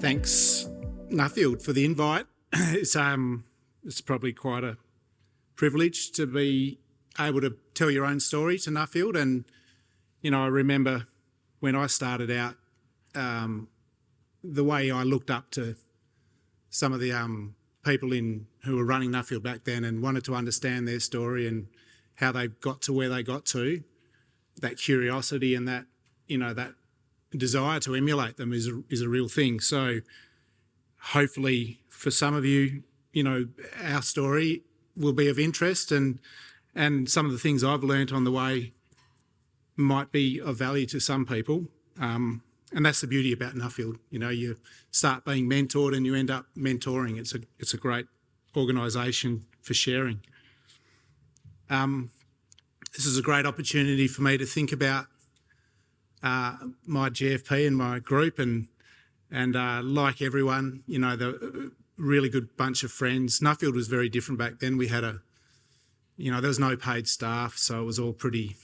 Thanks, Nuffield, for the invite. It's probably quite a privilege to be able to tell your own story to Nuffield. And, I remember when I started out, the way I looked up to some of the people who were running Nuffield back then and wanted to understand their story and how they got to where they got to. That curiosity and that, that desire to emulate them is a real thing. So hopefully for some of you, our story will be of interest, and some of the things I've learnt on the way might be of value to some people. And that's the beauty about Nuffield. You start being mentored and you end up mentoring. It's a great organisation for sharing. This is a great opportunity for me to think about my GFP and my group, and like everyone, the really good bunch of friends. Nuffield was very different back then. We had there was no paid staff, so it was all pretty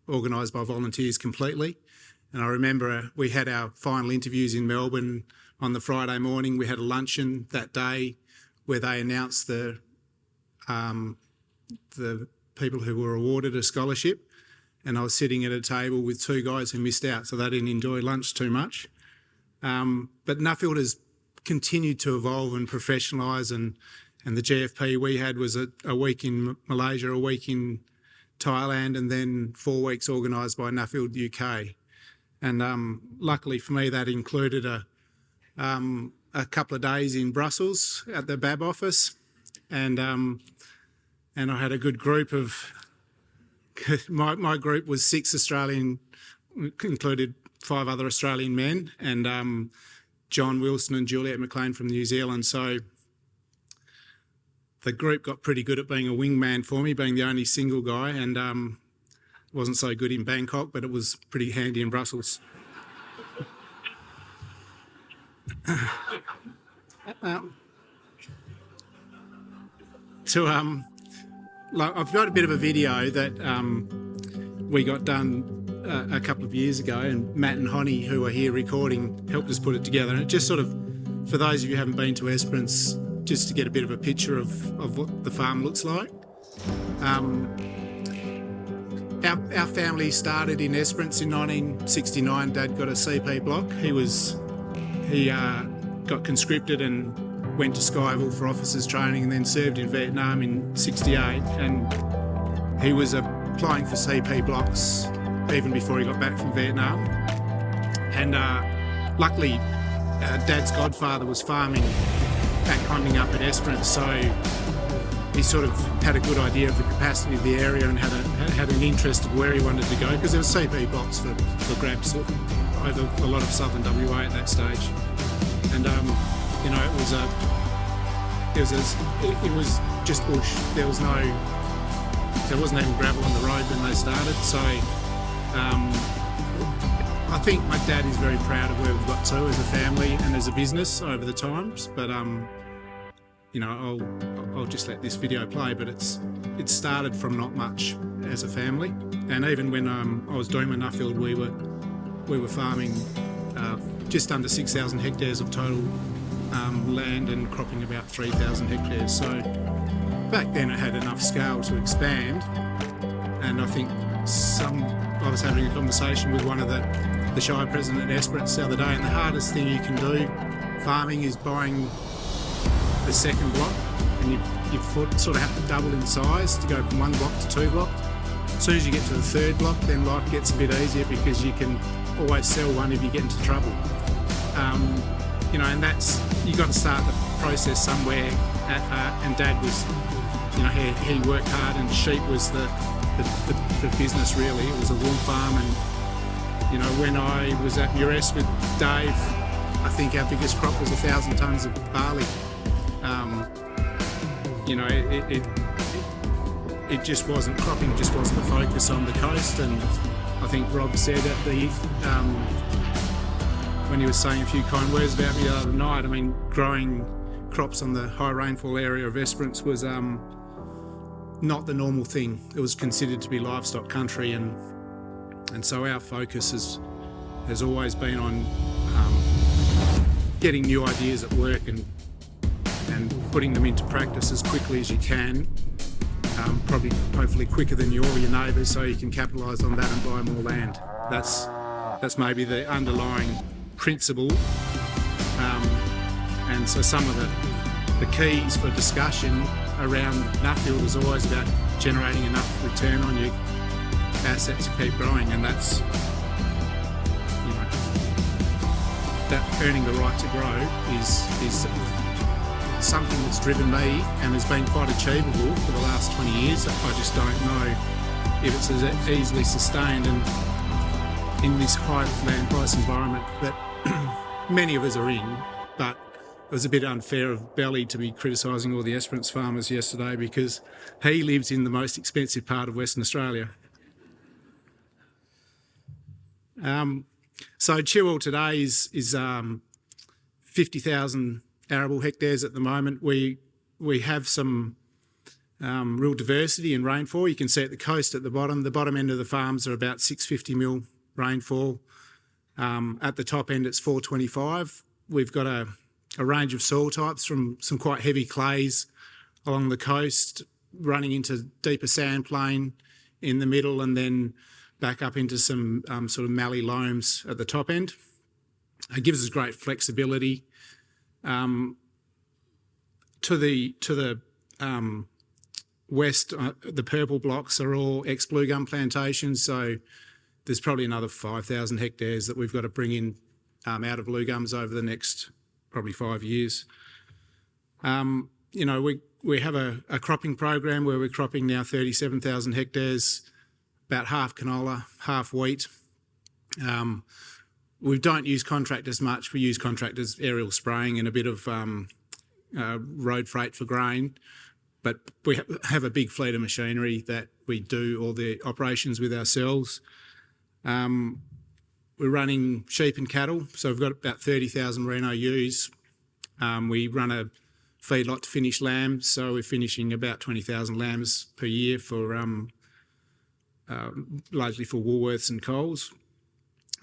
organised by volunteers completely. And I remember we had our final interviews in Melbourne on the Friday morning. We had a luncheon that day where they announced the people who were awarded a scholarship, and I was sitting at a table with two guys who missed out, so they didn't enjoy lunch too much. But Nuffield has continued to evolve and professionalise, and the GFP we had was a week in Malaysia, a week in Thailand, and then 4 weeks organised by Nuffield UK. And luckily for me, that included a couple of days in Brussels at the BAB office, and I had a good group of. My group was 6 Australian, included 5 other Australian men, and John Wilson and Juliet McLean from New Zealand. So the group got pretty good at being a wingman for me, being the only single guy, and wasn't so good in Bangkok, but it was pretty handy in Brussels. I've got a bit of a video that we got done a couple of years ago, and Matt and Honey, who are here recording, helped us put it together. And it just sort of, for those of you who haven't been to Esperance, just to get a bit of a picture of what the farm looks like. Our family started in Esperance in 1969. Dad got a CP block. He got conscripted and went to Skyville for officers training, and then served in Vietnam in 68. And he was applying for CP blocks even before he got back from Vietnam. And luckily, Dad's godfather was farming back hunting up at Esperance, so he sort of had a good idea of the capacity of the area and had an interest of where he wanted to go, because there were CP blocks for grabs over a lot of southern WA at that stage. And it was just bush. There wasn't even gravel on the road when they started. So I think my dad is very proud of where we've got to as a family and as a business over the times. But I'll just let this video play. But it started from not much as a family, and even when I was doing my Nuffield, we were farming just under 6,000 hectares of total land and cropping about 3,000 hectares. So back then it had enough scale to expand, and I think I was having a conversation with one of the Shire president at Esperance the other day, and the hardest thing you can do farming is buying the second block, and your foot sort of have to double in size to go from 1 block to 2 blocks. As soon as you get to the 3rd block, then life gets a bit easier, because you can always sell one if you get into trouble. And that's, you got to start the process somewhere. And Dad was, he worked hard, and sheep was the business really. It was a wool farm, and when I was at Mures with Dave, I think our biggest crop was 1,000 tonnes of barley. It just wasn't, cropping just wasn't the focus on the coast. And I think Rob said at the when he was saying a few kind words about me the other night, growing crops on the high rainfall area of Esperance was not the normal thing. It was considered to be livestock country, and so our focus has always been on getting new ideas at work and putting them into practice as quickly as you can, probably hopefully quicker than all your neighbours, so you can capitalise on that and buy more land. That's maybe the underlying principle. And so some of the keys for discussion around Nuffield is always about generating enough return on your assets to keep growing, and that's, that earning the right to grow is something that's driven me and has been quite achievable for the last 20 years. I just don't know if it's as easily sustained and in this high land price environment that many of us are in. But it was a bit unfair of Belly to be criticising all the Esperance farmers yesterday, because he lives in the most expensive part of Western Australia. So Chilwell today is 50,000 arable hectares at the moment. We have some real diversity in rainfall. You can see at the coast at the bottom end of the farms are about 650 mil rainfall. At the top end it's 425. We've got a range of soil types, from some quite heavy clays along the coast, running into deeper sand plain in the middle, and then back up into some sort of mallee loams at the top end. It gives us great flexibility. To the west, the purple blocks are all ex-blue gum plantations, so there's probably another 5,000 hectares that we've got to bring in out of blue gums over the next probably 5 years. We have a cropping program where we're cropping now 37,000 hectares, about half canola, half wheat. We don't use contractors much. We use contractors aerial spraying and a bit of road freight for grain, but we have a big fleet of machinery that we do all the operations with ourselves. We're running sheep and cattle, so we've got about 30,000 Merino ewes. We run a feedlot to finish lambs, so we're finishing about 20,000 lambs per year for largely for Woolworths and Coles.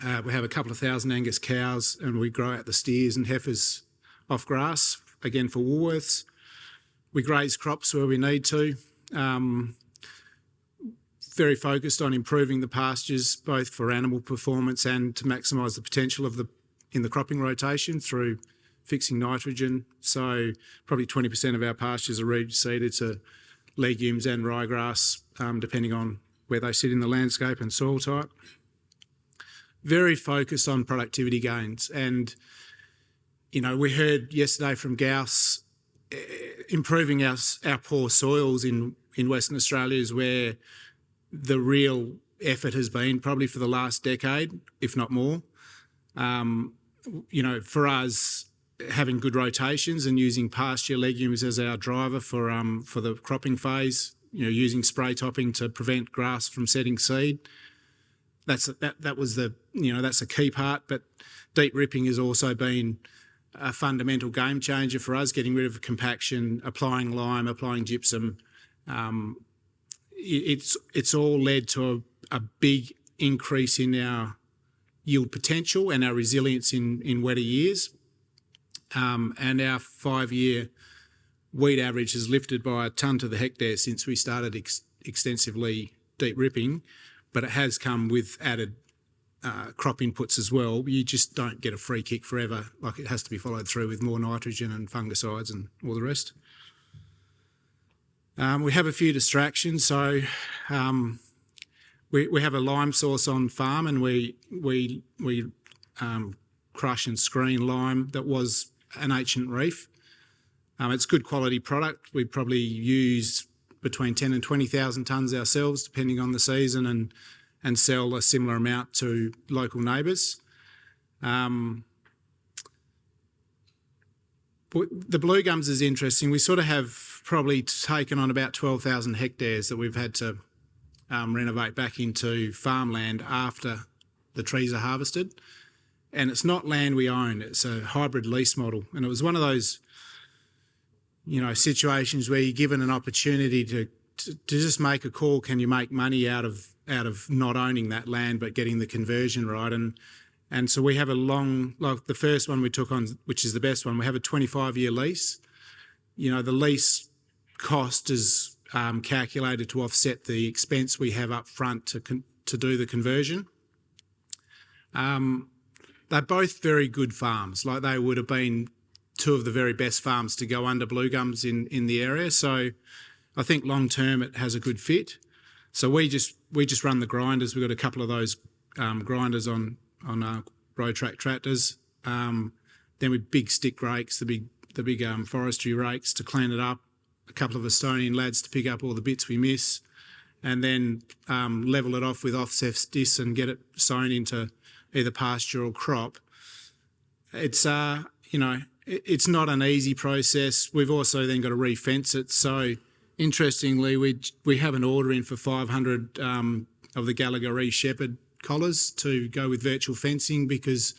We have a couple of thousand Angus cows, and we grow out the steers and heifers off grass, again for Woolworths. We graze crops where we need to. Very focused on improving the pastures, both for animal performance and to maximise the potential in the cropping rotation through fixing nitrogen. So probably 20% of our pastures are reseeded to legumes and ryegrass, depending on where they sit in the landscape and soil type. Very focused on productivity gains. And, we heard yesterday from Gauss, improving our poor soils in Western Australia is where the real effort has been probably for the last decade, if not more. For us, having good rotations and using pasture legumes as our driver for the cropping phase, using spray topping to prevent grass from setting seed. That's a key part, but deep ripping has also been a fundamental game changer for us, getting rid of compaction, applying lime, applying gypsum. It's all led to a big increase in our yield potential and our resilience in wetter years. And our 5-year wheat average has lifted by a tonne to the hectare since we started extensively deep ripping, but it has come with added crop inputs as well. You just don't get a free kick forever. Like, it has to be followed through with more nitrogen and fungicides and all the rest. We have a few distractions. So we have a lime source on farm, and we crush and screen lime that was an ancient reef. It's good quality product. We probably use between 10 and 20,000 tonnes ourselves, depending on the season, and sell a similar amount to local neighbours. The blue gums is interesting. We sort of have probably taken on about 12,000 hectares that we've had to renovate back into farmland after the trees are harvested. And it's not land we own, it's a hybrid lease model. And it was one of those, situations where you're given an opportunity to just make a call. Can you make money out of not owning that land but getting the conversion right? And And so we have a long, like the first one we took on, which is the best one, we have a 25-year lease. You know, the lease cost is calculated to offset the expense we have up front to do the conversion. They're both very good farms. Like, they would have been two of the very best farms to go under blue gums in the area. So I think long term it has a good fit. So we just run the grinders. We've got a couple of those grinders on our road track tractors. Then with big stick rakes, the big forestry rakes to clean it up. A couple of Estonian lads to pick up all the bits we miss, and then level it off with offset discs and get it sown into either pasture or crop. It's it's not an easy process. We've also then got to re-fence it. So interestingly, we have an order in for 500 of the Gallagher Shepherd collars to go with virtual fencing, because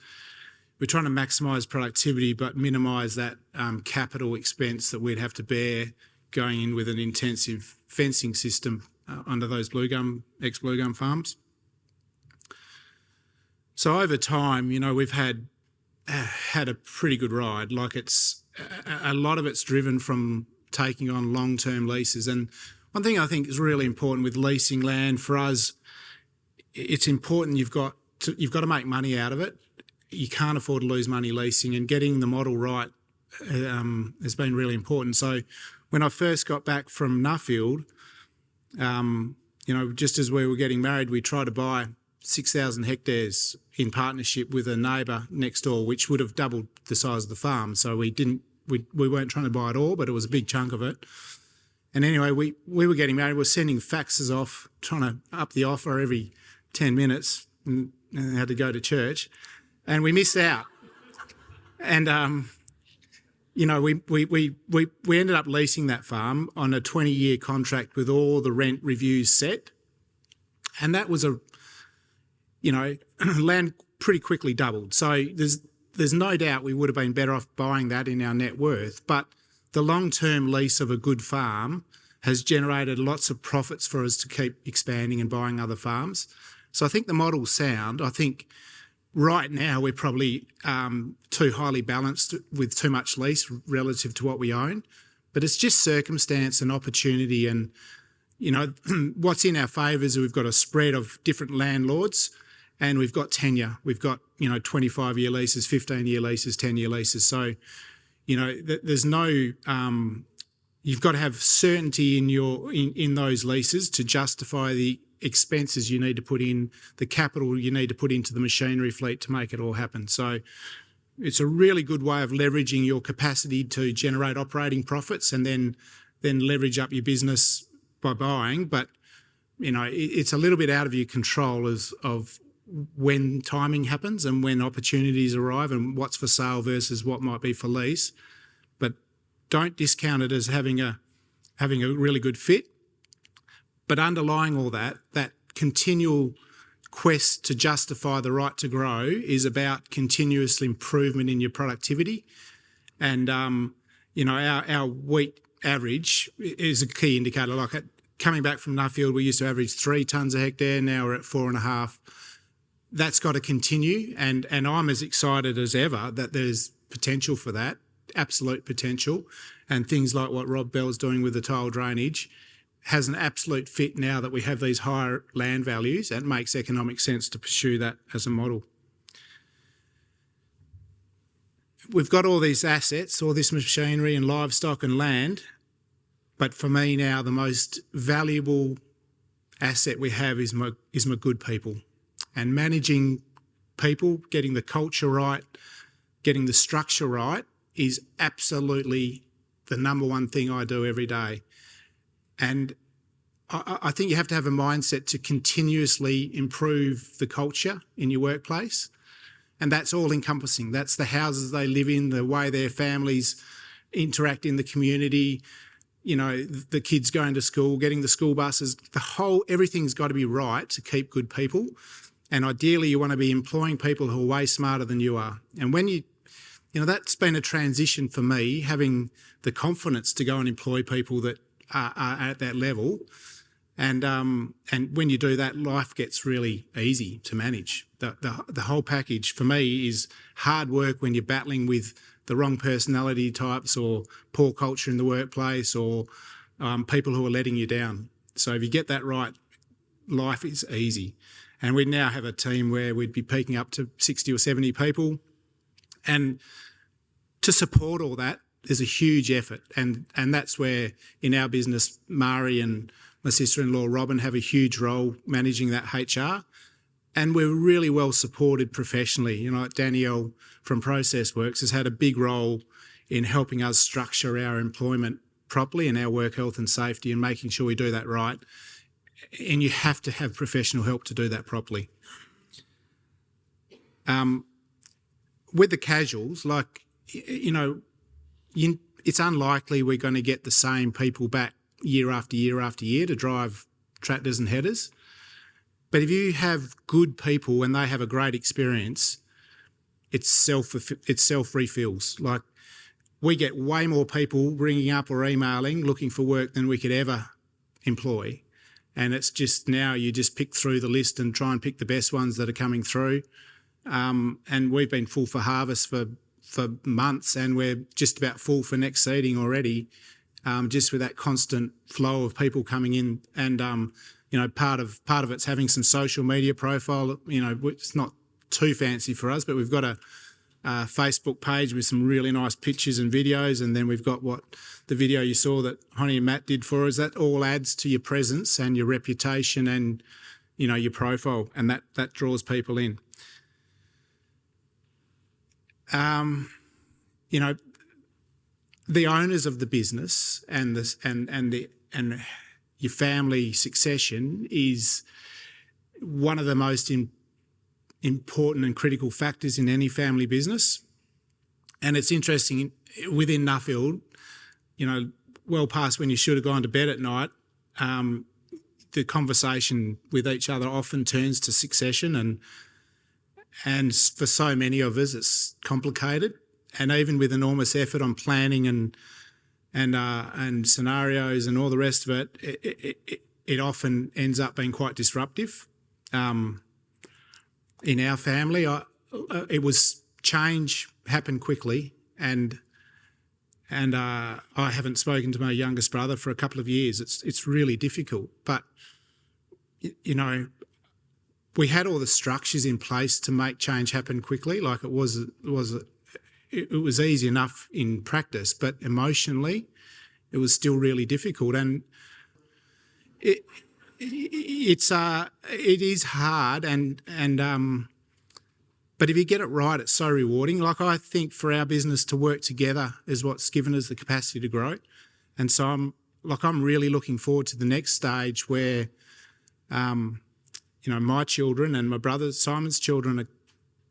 we're trying to maximise productivity but minimise that capital expense that we'd have to bear going in with an intensive fencing system under those ex-blue gum farms. So over time, we've had a pretty good ride. Like, it's a lot of it's driven from taking on long-term leases. And one thing I think is really important with leasing land for us, it's important you've got to make money out of it. You can't afford to lose money leasing, and getting the model right has been really important. So when I first got back from Nuffield, just as we were getting married, we tried to buy 6,000 hectares in partnership with a neighbour next door, which would have doubled the size of the farm. So we weren't trying to buy it all, but it was a big chunk of it. And anyway, we were getting married. We were sending faxes off, trying to up the offer every 10 minutes, and had to go to church, and we missed out. And we ended up leasing that farm on a 20-year contract with all the rent reviews set, and that was land pretty quickly doubled. So there's no doubt we would have been better off buying that in our net worth, but the long-term lease of a good farm has generated lots of profits for us to keep expanding and buying other farms. So I think the model's sound. I think right now we're probably too highly balanced with too much lease relative to what we own, but it's just circumstance and opportunity. And, what's in our favour is we've got a spread of different landlords, and we've got tenure. We've got, 25-year leases, 15-year leases, 10-year leases. So, there's no, you've got to have certainty in those leases to justify the expenses you need to put in, the capital you need to put into the machinery fleet to make it all happen. So it's a really good way of leveraging your capacity to generate operating profits and then leverage up your business by buying. But, it's a little bit out of your control of when timing happens and when opportunities arrive and what's for sale versus what might be for lease. But don't discount it as having a really good fit. But underlying all that continual quest to justify the right to grow is about continuous improvement in your productivity. And, our wheat average is a key indicator. Like, coming back from Nuffield, we used to average 3 tonnes a hectare. Now we're at 4.5. That's got to continue. And I'm as excited as ever that there's potential for that, absolute potential. And things like what Rob Bell's doing with the tile drainage has an absolute fit now that we have these higher land values. It makes economic sense to pursue that as a model. We've got all these assets, all this machinery and livestock and land, but for me now the most valuable asset we have is my good people. And managing people, getting the culture right, getting the structure right is absolutely the number one thing I do every day. And I think you have to have a mindset to continuously improve the culture in your workplace. And that's all encompassing. That's the houses they live in, the way their families interact in the community, the kids going to school, getting the school buses, everything's got to be right to keep good people. And ideally you want to be employing people who are way smarter than you are. And when that's been a transition for me, having the confidence to go and employ people that are at that level. And when you do that, life gets really easy to manage. The whole package for me is hard work when you're battling with the wrong personality types or poor culture in the workplace or people who are letting you down. So if you get that right, life is easy. And we now have a team where we'd be peaking up to 60 or 70 people. And to support all that, there's a huge effort. And that's where in our business, Mari and my sister-in-law, Robin, have a huge role managing that HR. And we're really well supported professionally. You know, Danielle from Process Works has had a big role in helping us structure our employment properly and our work health and safety and making sure we do that right. And you have to have professional help to do that properly. With the casuals, like, you know, it's unlikely we're going to get the same people back year after year after year to drive tractors and headers. But if you have good people and they have a great experience, it self-refills. Like, we get way more people ringing up or emailing looking for work than we could ever employ. And it's just now you just pick through the list and try and pick the best ones that are coming through. And we've been full for harvest for months, and we're just about full for next seeding already, just with that constant flow of people coming in. And, you know, part of it's having some social media profile. You know, it's not too fancy for us, but we've got a Facebook page with some really nice pictures and videos, and then we've got the video you saw that Honey and Matt did for us. That all adds to your presence and your reputation and, you know, your profile, and that draws people in. You know, the owners of the business and your family succession is one of the most important and critical factors in any family business. And it's interesting, within Nuffield, you know, well past when you should have gone to bed at night, the conversation with each other often turns to succession, and for so many of us it's complicated, and even with enormous effort on planning and scenarios and all the rest of it often ends up being quite disruptive. In our family, change happened quickly, and I haven't spoken to my youngest brother for a couple of years. It's really difficult, but you know, we had all the structures in place to make change happen quickly. Like, it was easy enough in practice, but emotionally, it was still really difficult, and it is hard, but if you get it right, it's so rewarding. Like, I think for our business to work together is what's given us the capacity to grow, and so I'm really looking forward to the next stage where, you know, my children and my brother Simon's children are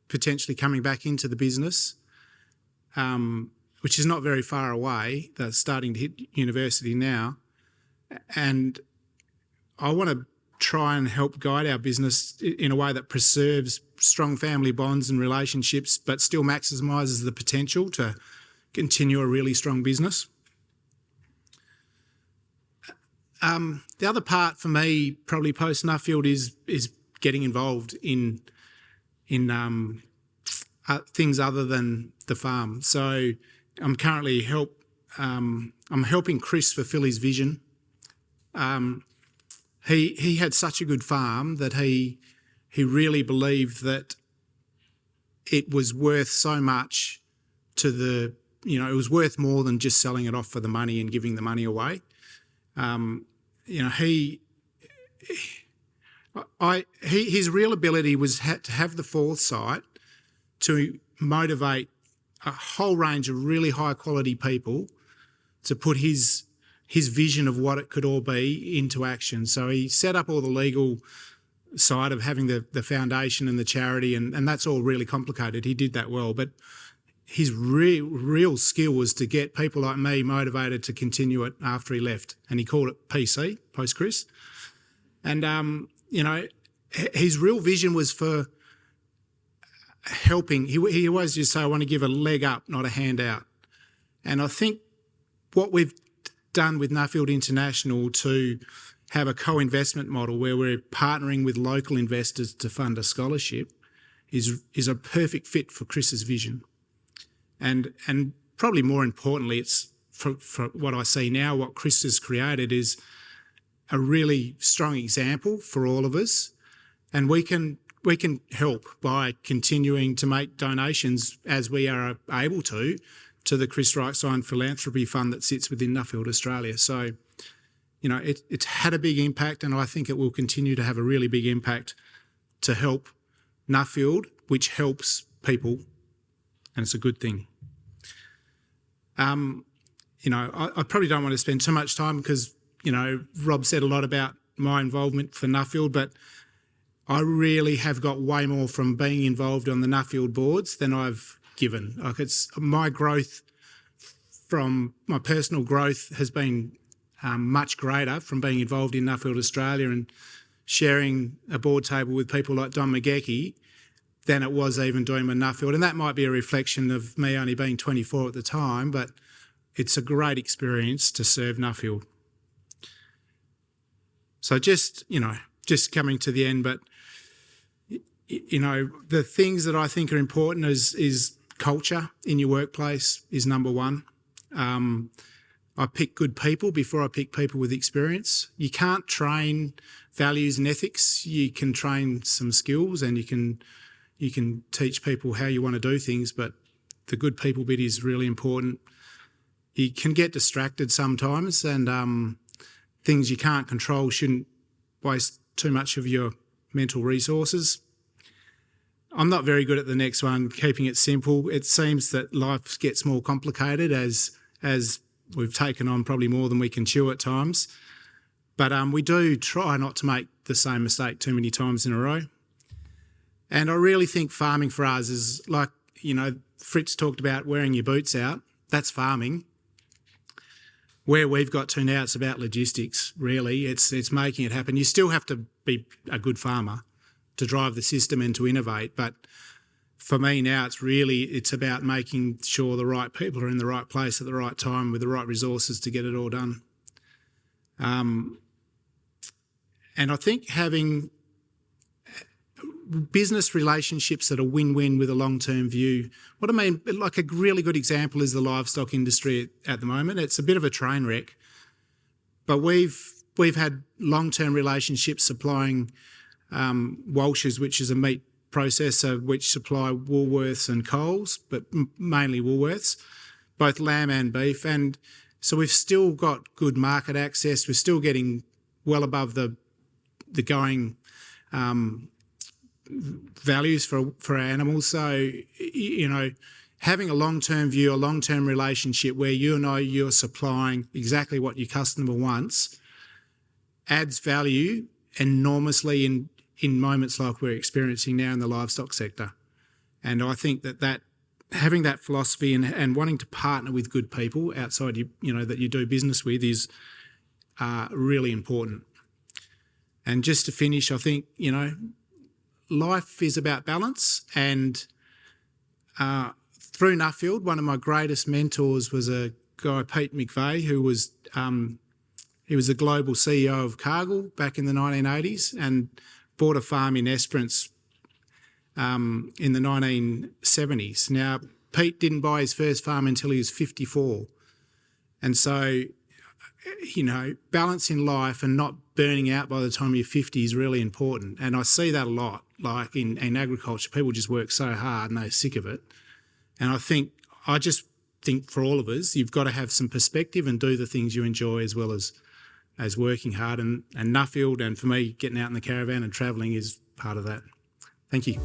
potentially coming back into the business, which is not very far away. They're starting to hit university now, and I want to try and help guide our business in a way that preserves strong family bonds and relationships, but still maximises the potential to continue a really strong business. The other part for me, probably post Nuffield, is getting involved in things other than the farm. So I'm currently I'm helping Chris fulfil his vision. He had such a good farm that he really believed that it was worth so much it was worth more than just selling it off for the money and giving the money away. You know, his real ability was to have the foresight to motivate a whole range of really high quality people to put his vision of what it could all be into action. So he set up all the legal side of having the foundation and the charity, and that's all really complicated. He did that well, but his real skill was to get people like me motivated to continue it after he left, and he called it PC, post Chris. And, you know, his real vision was for helping. He always used to say, I want to give a leg up, not a handout. And I think what we've done with Nuffield International to have a co-investment model where we're partnering with local investors to fund a scholarship is a perfect fit for Chris's vision. And probably more importantly, it's for what I see now, what Chris has created is a really strong example for all of us. And we can help by continuing to make donations as we are able to the Chris Reichstein Philanthropy Fund that sits within Nuffield, Australia. So, you know, it's had a big impact, and I think it will continue to have a really big impact to help Nuffield, which helps people, and it's a good thing. You know, I probably don't want to spend too much time because, you know, Rob said a lot about my involvement for Nuffield, but I really have got way more from being involved on the Nuffield boards than I've given. Like, it's my growth from my personal growth has been much greater from being involved in Nuffield Australia and sharing a board table with people like Don McGeechy than it was even doing with Nuffield. And that might be a reflection of me only being 24 at the time, but it's a great experience to serve Nuffield. So just coming to the end, but, you know, the things that I think are important is culture in your workplace is number one. I pick good people before I pick people with experience. You can't train values and ethics. You can train some skills and you can teach people how you want to do things, but the good people bit is really important. You can get distracted sometimes, and things you can't control shouldn't waste too much of your mental resources. I'm not very good at the next one, keeping it simple. It seems that life gets more complicated as we've taken on probably more than we can chew at times. But we do try not to make the same mistake too many times in a row. And I really think farming for us is like, you know, Fritz talked about wearing your boots out. That's farming. Where we've got to now, it's about logistics, really. It's making it happen. You still have to be a good farmer to drive the system and to innovate. But for me now, it's about making sure the right people are in the right place at the right time with the right resources to get it all done. And I think having business relationships that are win-win with a long-term view. What I mean, like a really good example is the livestock industry at the moment. It's a bit of a train wreck, but we've had long-term relationships supplying Walsh's, which is a meat processor which supply Woolworths and Coles, but mainly Woolworths, both lamb and beef. And so we've still got good market access. We're still getting well above the going values for our animals. So, you know, having a long-term view, a long-term relationship where you know you're supplying exactly what your customer wants adds value enormously in moments like we're experiencing now in the livestock sector. And I think that having that philosophy and wanting to partner with good people outside you know that you do business with is really important. And just to finish, I think, you know, life is about balance, and through Nuffield, one of my greatest mentors was a guy, Pete McVeigh, who was he was the global CEO of Cargill back in the 1980s and bought a farm in Esperance in the 1970s. Now, Pete didn't buy his first farm until he was 54. And so, you know, balance in life and not burning out by the time you're 50 is really important. And I see that a lot, like in agriculture, people just work so hard and they're sick of it. And I just think for all of us, you've got to have some perspective and do the things you enjoy as well as working hard. And Nuffield, and for me, getting out in the caravan and travelling is part of that. Thank you.